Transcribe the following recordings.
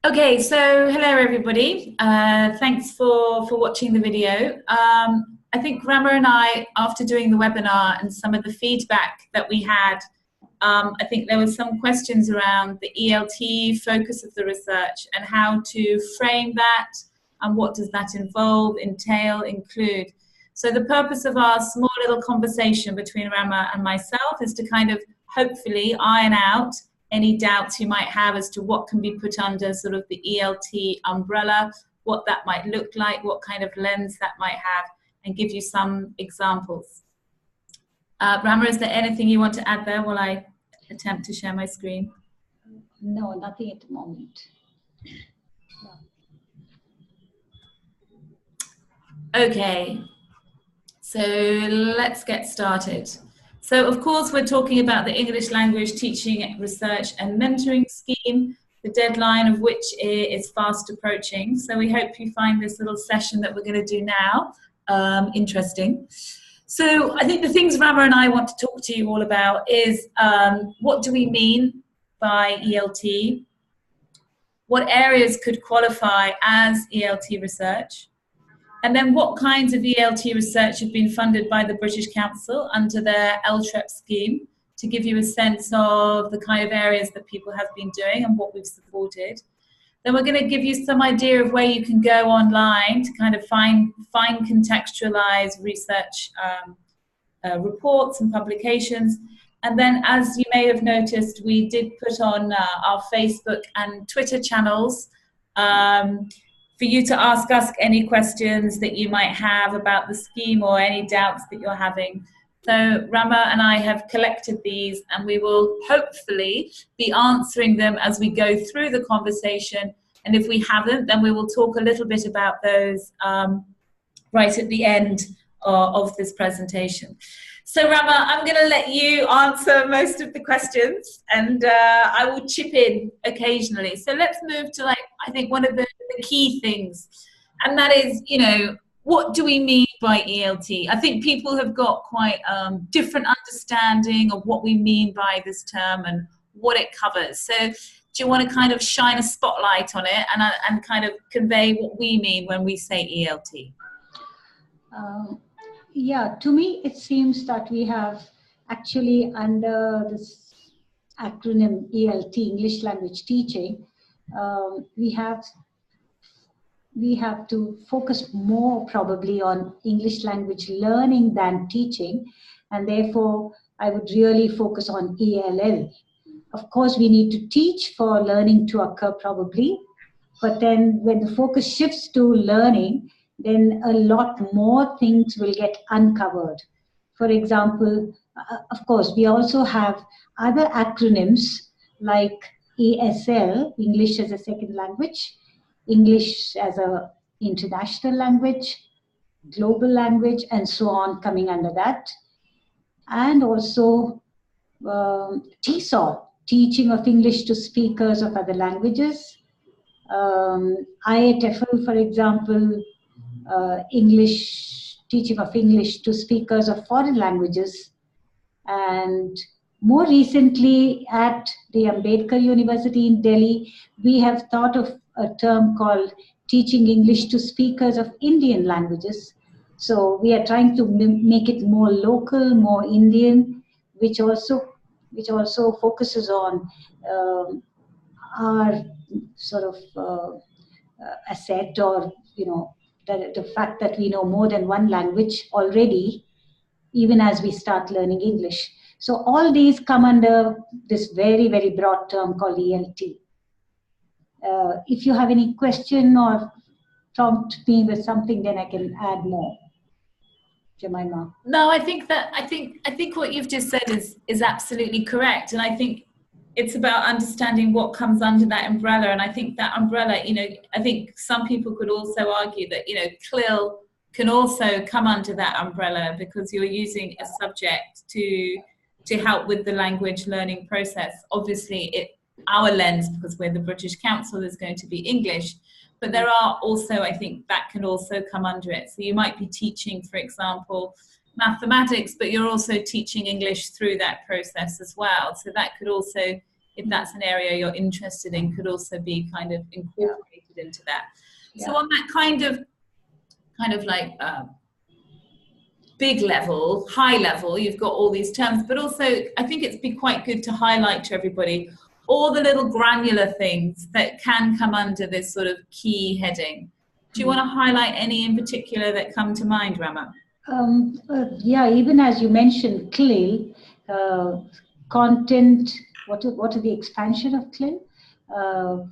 Okay, so hello everybody. Thanks for watching the video. I think Rama and I, after doing the webinar and some of the feedback that we had, I think there were some questions around the ELT focus of the research and how to frame that and what does that involve, entail, include. So the purpose of our small little conversation between Rama and myself is to kind of hopefully iron out any doubts you might have as to what can be put under sort of the ELT umbrella, what that might look like, what kind of lens that might have, and give you some examples. Rama, is there anything you want to add there while I attempt to share my screen? No, nothing at the moment. No. Okay, so let's get started. So, of course, we're talking about the English Language Teaching, Research and Mentoring Scheme, the deadline of which is fast approaching. So we hope you find this little session that we're going to do now interesting. So I think the things Rama and I want to talk to you all about is what do we mean by ELT? What areas could qualify as ELT research? And then what kinds of ELT research have been funded by the British Council under their ELTREP scheme, to give you a sense of the kind of areas that people have been doing and what we've supported. Then we're going to give you some idea of where you can go online to kind of find contextualized research reports and publications. And then, as you may have noticed, we did put on our Facebook and Twitter channels for you to ask us any questions that you might have about the scheme or any doubts that you're having. So Rama and I have collected these, and we will hopefully be answering them as we go through the conversation. And if we haven't, then we will talk a little bit about those right at the end of this presentation. So Rama, I'm going to let you answer most of the questions, and I will chip in occasionally. So let's move to, I think one of the key things, and that is, what do we mean by ELT? I think people have got quite different understanding of what we mean by this term and what it covers. So do you want to kind of shine a spotlight on it and kind of convey what we mean when we say ELT? Yeah, to me, it seems that we have actually, under this acronym ELT, English Language Teaching, we have to focus more probably on English language learning than teaching, and therefore I would really focus on ELL. Of course, we need to teach for learning to occur probably, but then when the focus shifts to learning, then a lot more things will get uncovered. For example, of course, we also have other acronyms like ESL, English as a Second Language, English as an international language, global language, and so on coming under that. And also TESOL, Teaching of English to Speakers of Other Languages. IATEFL, for example, teaching of English to speakers of foreign languages. And more recently at the Ambedkar University in Delhi, we have thought of a term called teaching English to speakers of Indian languages. So we are trying to make it more local, more Indian, which also focuses on our sort of asset, or the fact that we know more than one language already, even as we start learning English. So all these come under this very, very broad term called ELT. If you have any question or prompt me with something, then I can add more. Jemima. No, I think what you've just said is absolutely correct, and I think it's about understanding what comes under that umbrella. And I think that umbrella, I think some people could also argue that, CLIL can also come under that umbrella, because you're using a subject to help with the language learning process. Obviously, our lens, because we're the British Council, is going to be English, but there are also, I think that can also come under it. So you might be teaching, for example, mathematics, but you're also teaching English through that process as well. So that could also if that's an area you're interested in, could also be kind of incorporated into that. So on that kind of like big level, high level, you've got all these terms, but also I think it's be quite good to highlight to everybody all the little granular things that can come under this sort of key heading. Do you want to highlight any in particular that come to mind, Rama? Even as you mentioned, CLIL, content, what are the expansion of CLIL?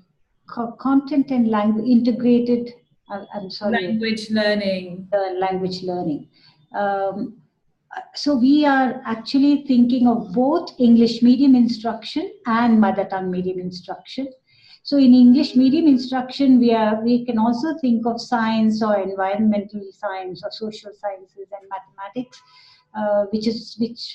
Content and language integrated, I'm sorry. Language learning. Language learning. So we are actually thinking of both English medium instruction and mother tongue medium instruction. So in English medium instruction, we can also think of science or environmental science or social sciences and mathematics,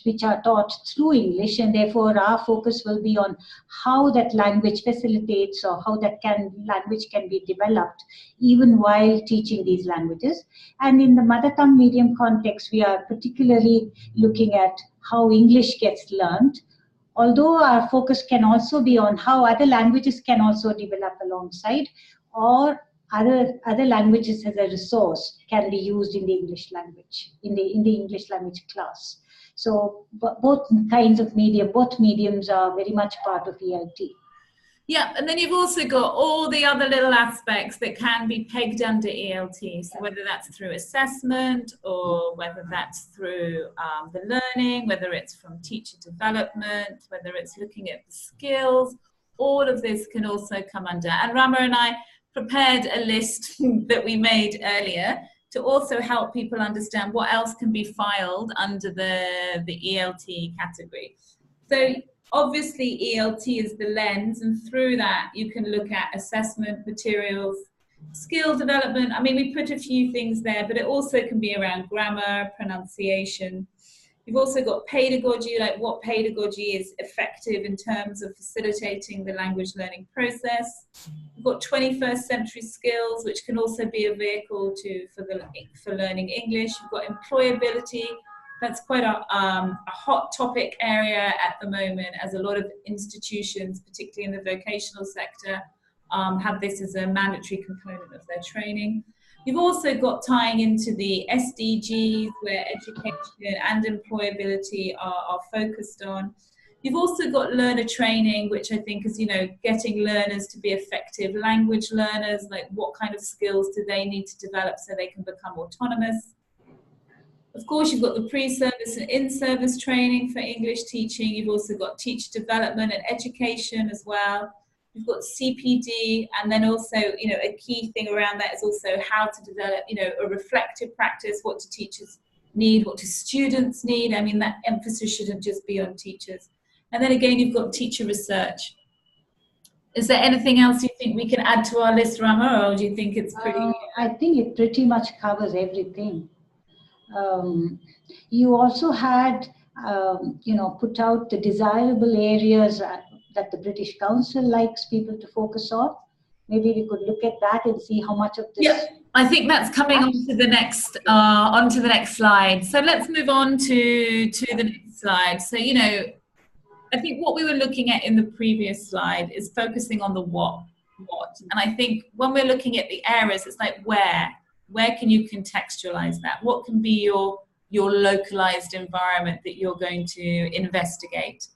which are taught through English, and therefore our focus will be on how that language facilitates or how that language can be developed even while teaching these languages. And in the mother tongue medium context, we are particularly looking at how English gets learned, although our focus can also be on how other languages can also develop alongside, or other languages as a resource can be used in the English language, in the English language class. So both kinds of both mediums are very much part of ELT. Yeah, and then you've also got all the other little aspects that can be pegged under ELT. So whether that's through assessment or whether that's through the learning, whether it's from teacher development, whether it's looking at the skills, all of this can also come under. And Rama and I prepared a list that we made earlier to also help people understand what else can be filed under the ELT category. So obviously, ELT is the lens, and through that, you can look at assessment, materials, skill development. I mean, we put a few things there, but it also can be around grammar, pronunciation. You've also got pedagogy, like what pedagogy is effective in terms of facilitating the language learning process. We've got 21st century skills, which can also be a vehicle for learning English. You've got employability. That's quite a hot topic area at the moment, as a lot of institutions, particularly in the vocational sector, have this as a mandatory component of their training. You've also got tying into the SDGs, where education and employability are focused on. You've also got learner training, which I think is, getting learners to be effective language learners, like what kind of skills do they need to develop so they can become autonomous. Of course, you've got the pre-service and in-service training for English teaching. You've also got teacher development and education as well. You've got CPD, and then also, a key thing around that is also how to develop, a reflective practice. What do teachers need? What do students need? I mean, that emphasis shouldn't just be on teachers. And then again, you've got teacher research. Is there anything else you think we can add to our list, Rama, or do you think it's pretty? I think it pretty much covers everything. You also had, put out the desirable areas that the British Council likes people to focus on. Maybe we could look at that and see how much of this. Yeah, I think that's coming onto the next slide. So let's move on to the next slide. So I think what we were looking at in the previous slide is focusing on the what, and I think when we're looking at the areas, it's like where can you contextualize that? What can be your localized environment that you're going to investigate?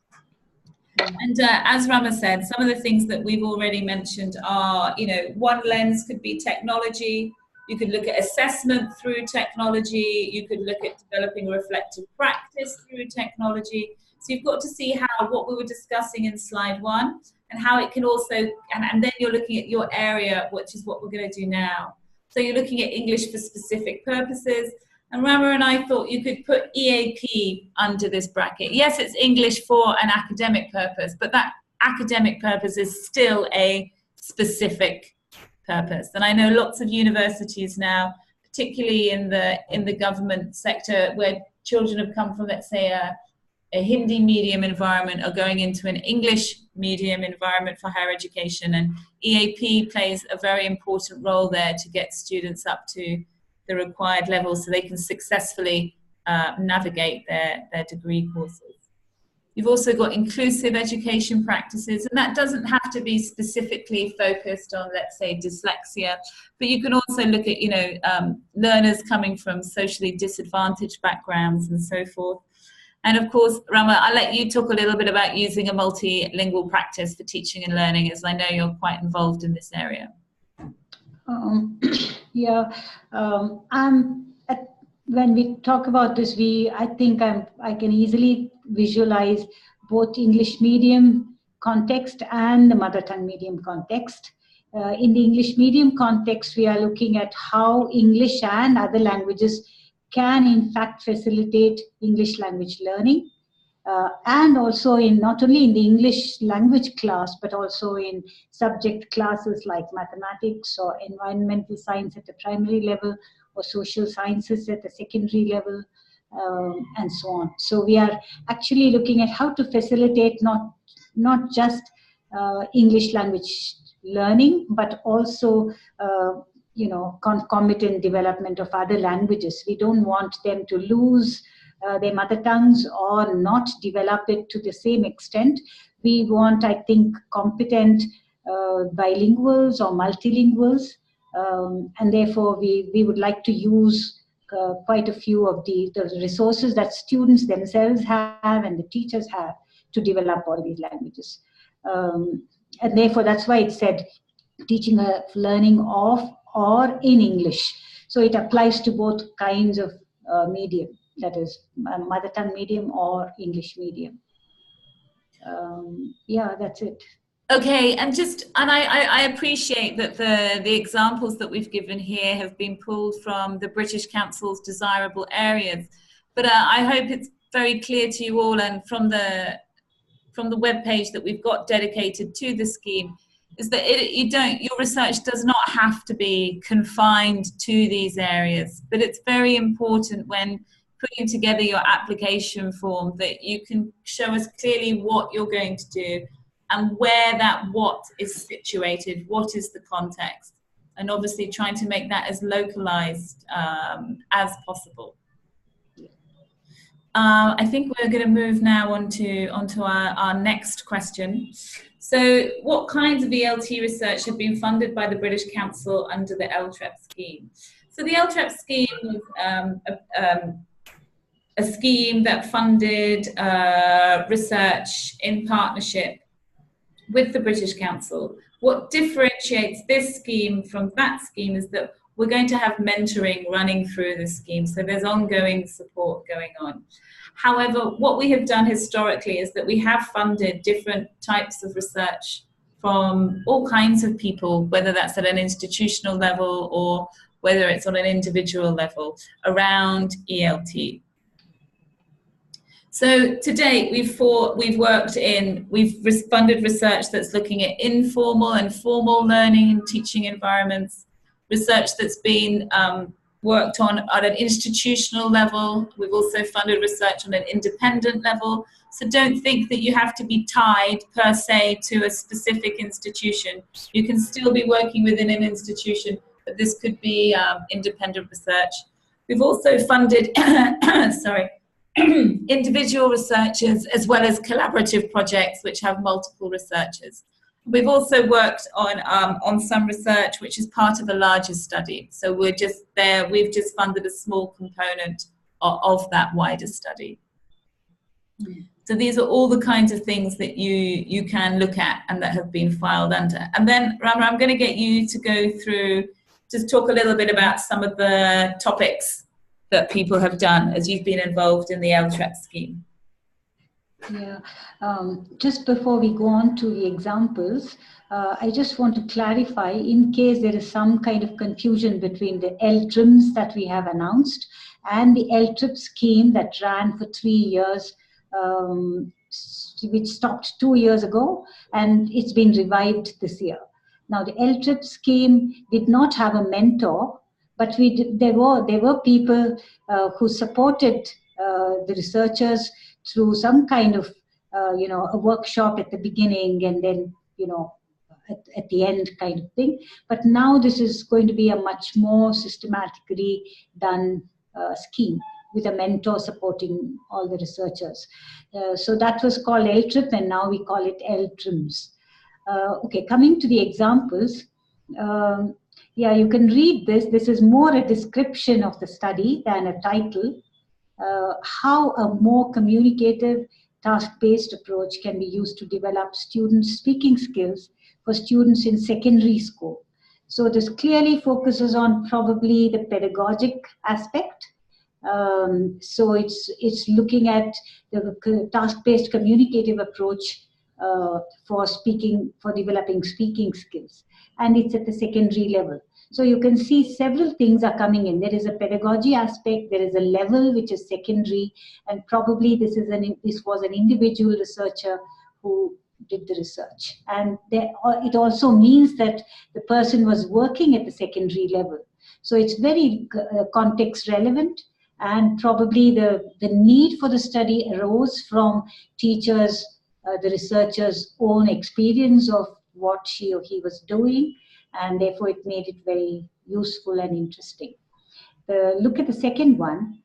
And as Rama said, some of the things that we've already mentioned are, one lens could be technology. You could look at assessment through technology. You could look at developing reflective practice through technology. So you've got to see how what we were discussing in slide 1 and how it can also, and then you're looking at your area, which is what we're going to do now. So you're looking at English for specific purposes. And Rama and I thought you could put EAP under this bracket. Yes, it's English for an academic purpose, but that academic purpose is still a specific purpose. And I know lots of universities now, particularly in the government sector, where children have come from, let's say, a Hindi medium environment, are going into an English medium environment for higher education, and EAP plays a very important role there to get students up to the required level so they can successfully navigate their degree courses. You've also got inclusive education practices, and that doesn't have to be specifically focused on, let's say, dyslexia, but you can also look at, learners coming from socially disadvantaged backgrounds and so forth. And of course, Rama, I'll let you talk a little bit about using a multilingual practice for teaching and learning, as I know you're quite involved in this area. When we talk about this, I think I can easily visualize both English medium context and the mother tongue medium context. In the English medium context, we are looking at how English and other languages can in fact facilitate English language learning. And also in not only in the English language class, but also in subject classes like mathematics or environmental science at the primary level, or social sciences at the secondary level, and so on. So we are actually looking at how to facilitate not just English language learning, but also concomitant development of other languages. We don't want them to lose their mother tongues or not develop it to the same extent. We want, I think, competent bilinguals or multilinguals, and therefore we would like to use quite a few of the resources that students themselves have and the teachers have to develop all these languages. And therefore that's why it said teaching learning of or in English. So it applies to both kinds of medium, that is mother tongue medium or English medium. That's it. Okay, and I appreciate that the examples that we've given here have been pulled from the British Council's desirable areas, but I hope it's very clear to you all, and from the webpage that we've got dedicated to the scheme, is that your research does not have to be confined to these areas, but it's very important when putting together your application form that you can show us clearly what you're going to do and where that what is situated, what is the context, and obviously trying to make that as localized as possible. I think we're going to move now onto our next question. So what kinds of ELT research have been funded by the British Council under the ELTREP scheme? So the ELTREP scheme was a scheme that funded research in partnership with the British Council. What differentiates this scheme from that scheme is that we're going to have mentoring running through the scheme, so there's ongoing support going on. However, what we have done historically is that we have funded different types of research from all kinds of people, whether that's at an institutional level or whether it's on an individual level, around ELT. So to date, we've funded research that's looking at informal and formal learning and teaching environments, research that's been worked on at an institutional level. We've also funded research on an independent level. So don't think that you have to be tied per se to a specific institution. You can still be working within an institution, but this could be independent research. We've also funded, individual researchers as well as collaborative projects which have multiple researchers. We've also worked on some research which is part of a larger study. So we've just funded a small component of that wider study. So these are all the kinds of things that you can look at and that have been filed under. And then, Rama, I'm going to get you to go through, just talk a little bit about some of the topics that people have done as you've been involved in the ELTREP scheme. Yeah, just before we go on to the examples, I just want to clarify in case there is some kind of confusion between the ELTRMS that we have announced and the ELTREP scheme that ran for 3 years, which stopped 2 years ago, and it's been revived this year. Now, the ELTREP scheme did not have a mentor, but there were people who supported the researchers through some kind of a workshop at the beginning and then at the end kind of thing. But now this is going to be a much more systematically done scheme, with a mentor supporting all the researchers. So that was called ELTREP, and now we call it ELTRMS. Okay, coming to the examples, yeah, you can read this. This is more a description of the study than a title. How a more communicative, task-based approach can be used to develop students' speaking skills for students in secondary school. So this clearly focuses on probably the pedagogic aspect. So it's looking at the task-based communicative approach for developing speaking skills, and it's at the secondary level. So you can see several things are coming in. There is a pedagogy aspect, there is a level which is secondary, and probably this was an individual researcher who did the research. And it also means that the person was working at the secondary level. So it's very context relevant, and probably the need for the study arose from teachers, the researcher's own experience of what she or he was doing, and therefore it made it very useful and interesting. Look at the second one,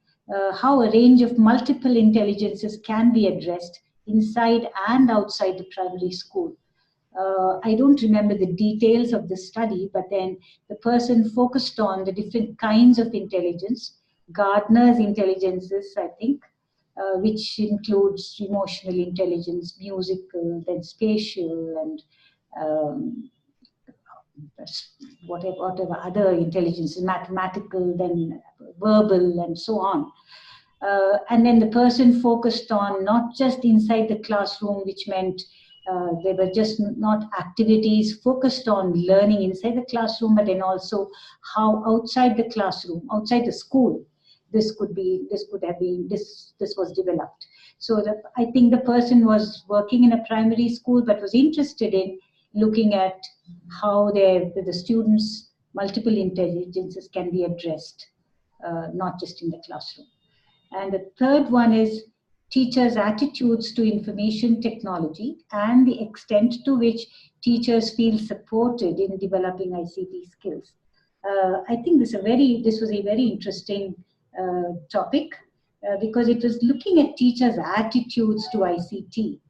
how a range of multiple intelligences can be addressed inside and outside the primary school. I don't remember the details of the study, but then the person focused on the different kinds of intelligence, Gardner's intelligences, I think, which includes emotional intelligence, musical, then spatial, and whatever other intelligence, mathematical, then verbal, and so on. And then the person focused on not just inside the classroom, which meant they were just not activities focused on learning inside the classroom, but then also how outside the classroom, outside the school, this was developed. So I think the person was working in a primary school, but was interested in looking at how the students' multiple intelligences can be addressed, not just in the classroom. And the third one is teachers' attitudes to information technology and the extent to which teachers feel supported in developing ICT skills. I think this was a very interesting topic because it was looking at teachers' attitudes to ICT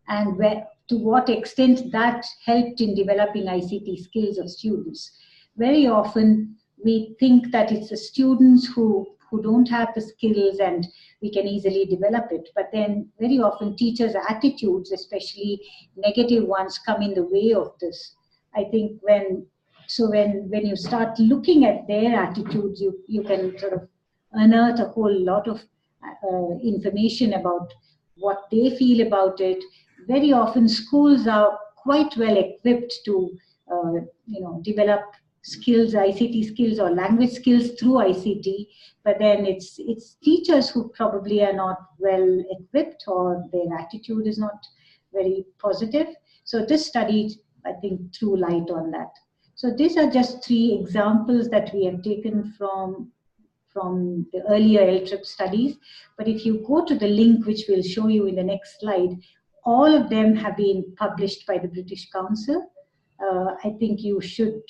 and to what extent that helped in developing ICT skills of students. Very often we think that it's the students who don't have the skills and we can easily develop it. But then very often teachers' attitudes, especially negative ones, come in the way of this. I think when you start looking at their attitudes, you can sort of unearth a whole lot of information about what they feel about it. Very often schools are quite well equipped to develop skills, ICT skills or language skills through ICT, but then it's teachers who probably are not well equipped or their attitude is not very positive. So this study, I think, threw light on that. So these are just 3 examples that we have taken from the earlier ELTREP studies. But if you go to the link, which we'll show you in the next slide, all of them have been published by the British Council. I think you should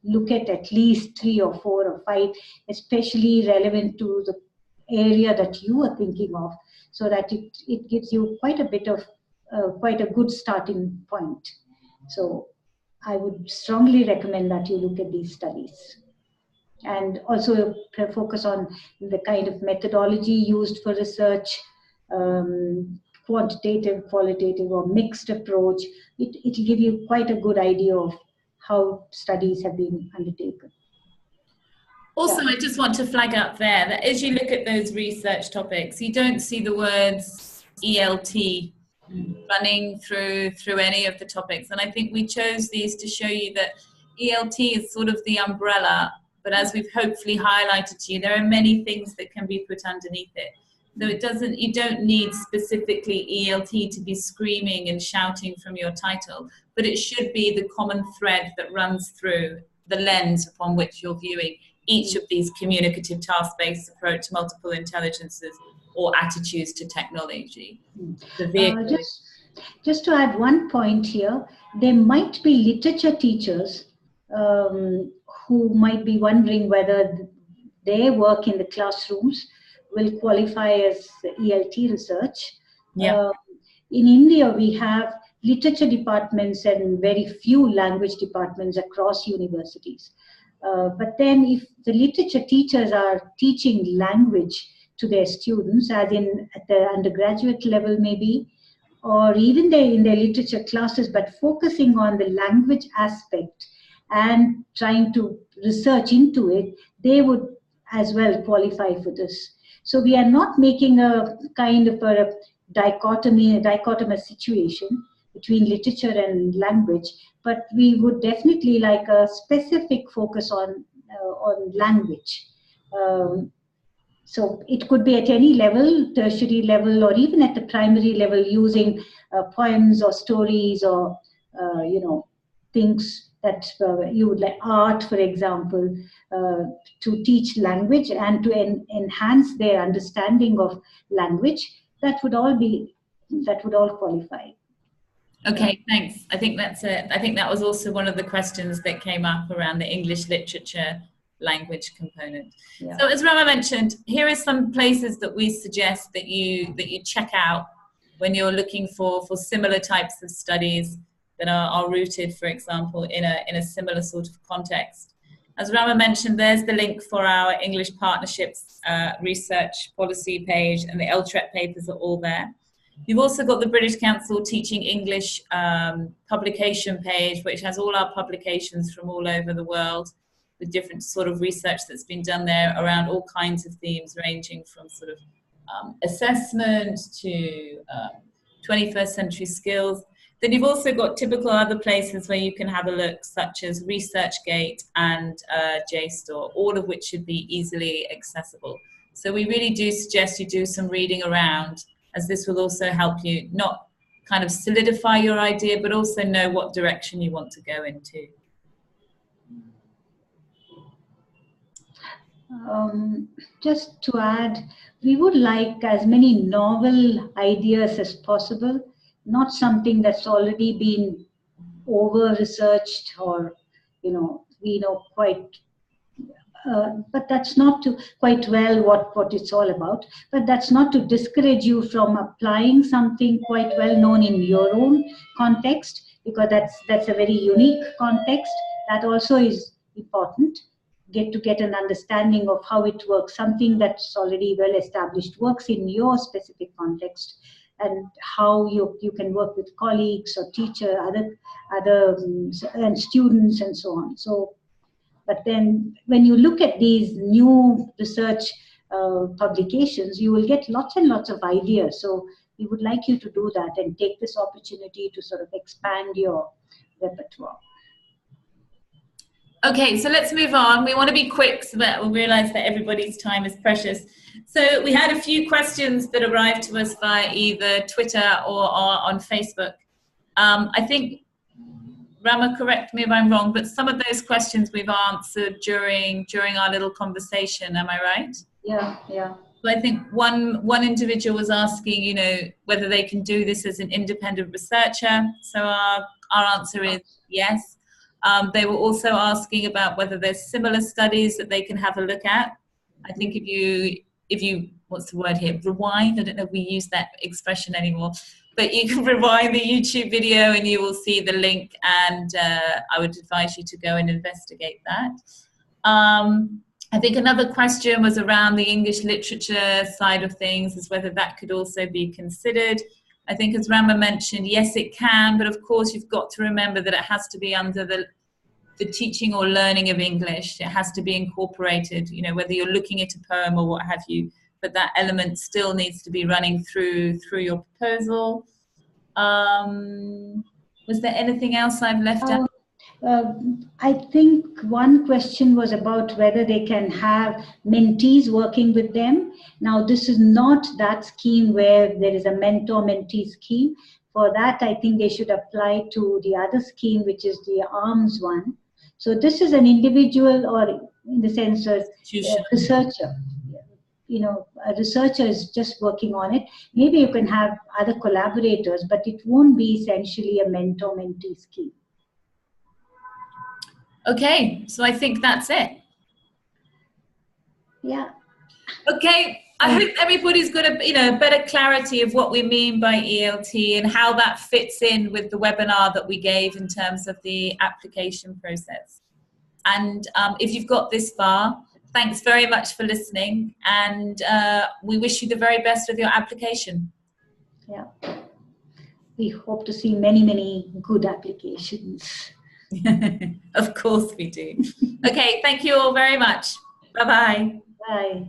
look at least 3 or 4 or 5, especially relevant to the area that you are thinking of, so that it gives you quite a good starting point. So I would strongly recommend that you look at these studies. And also focus on the kind of methodology used for research, quantitative, qualitative, or mixed approach. It'll give you quite a good idea of how studies have been undertaken. Also, I just want to flag up there that as you look at those research topics, you don't see the words ELT running through any of the topics. And I think we chose these to show you that ELT is sort of the umbrella, but as we've hopefully highlighted to you, there are many things that can be put underneath it. So you don't need specifically ELT to be screaming and shouting from your title, but it should be the common thread that runs through the lens upon which you're viewing each of these communicative task-based approach, multiple intelligences, or attitudes to technology. Just to add one point here, there might be literature teachers who might be wondering whether their work in the classrooms will qualify as ELT research. Yeah. In India, we have literature departments and very few language departments across universities. But then if the literature teachers are teaching language to their students, as in at the undergraduate level maybe, or even in their literature classes, but focusing on the language aspect and trying to research into it, they would as well qualify for this. So we are not making a kind of a dichotomous situation between literature and language, but we would definitely like a specific focus on language. So it could be at any level, tertiary level, or even at the primary level, using poems or stories or things that you would like, art, for example, to teach language and to enhance their understanding of language. That would all qualify. Okay, thanks. I think that's it. I think that was also one of the questions that came up around the English literature language component. Yeah. So as Rama mentioned, here are some places that we suggest that you check out when you're looking for similar types of studies that are rooted, for example, in a similar sort of context. As Rama mentioned, there's the link for our English Partnerships research policy page, and the ELTREP papers are all there. You've also got the British Council Teaching English publication page, which has all our publications from all over the world, with different sort of research that's been done there around all kinds of themes, ranging from sort of assessment to 21st century skills. Then you've also got typical other places where you can have a look, such as ResearchGate and JSTOR, all of which should be easily accessible. So we really do suggest you do some reading around, as this will also help you not kind of solidify your idea, but also know what direction you want to go into. Just to add, we would like as many novel ideas as possible, not something that's already been over-researched or, we know quite, but that's not to quite well what it's all about. But that's not to discourage you from applying something quite well known in your own context, because that's a very unique context. That also is important. Get an understanding of how it works, something that's already well established works in your specific context, and how you can work with colleagues or teacher, other and students and so on. So, but then when you look at these new research publications, you will get lots and lots of ideas. So we would like you to do that and take this opportunity to sort of expand your repertoire. Okay, so let's move on. We want to be quick so that we'll realize that everybody's time is precious. So we had a few questions that arrived to us via either Twitter or on Facebook. I think, Rama, correct me if I'm wrong, but some of those questions we've answered during our little conversation. Am I right? Yeah. So I think one individual was asking, whether they can do this as an independent researcher. So our answer is yes. They were also asking about whether there's similar studies that they can have a look at. I think if you what's the word here, rewind, I don't know if we use that expression anymore, but you can rewind the YouTube video and you will see the link, and I would advise you to go and investigate that. I think another question was around the English literature side of things, as whether that could also be considered. I think, as Rama mentioned, yes, it can, but of course you've got to remember that it has to be under the teaching or learning of English. It has to be incorporated, whether you're looking at a poem or what have you, but that element still needs to be running through your proposal. Was there anything else I've left out? I think one question was about whether they can have mentees working with them. Now, this is not that scheme where there is a mentor-mentee scheme. For that, I think they should apply to the other scheme, which is the ELTRMS one. So this is an individual, or in the sense of a researcher. A researcher is just working on it. Maybe you can have other collaborators, but it won't be essentially a mentor-mentee scheme. Okay, so I think that's it. Yeah. Okay, I hope everybody's got a better clarity of what we mean by ELT and how that fits in with the webinar that we gave in terms of the application process. And if you've got this far, thanks very much for listening, and we wish you the very best with your application. Yeah. We hope to see many, many good applications. Of course we do. Okay, thank you all very much. Bye-bye. Bye.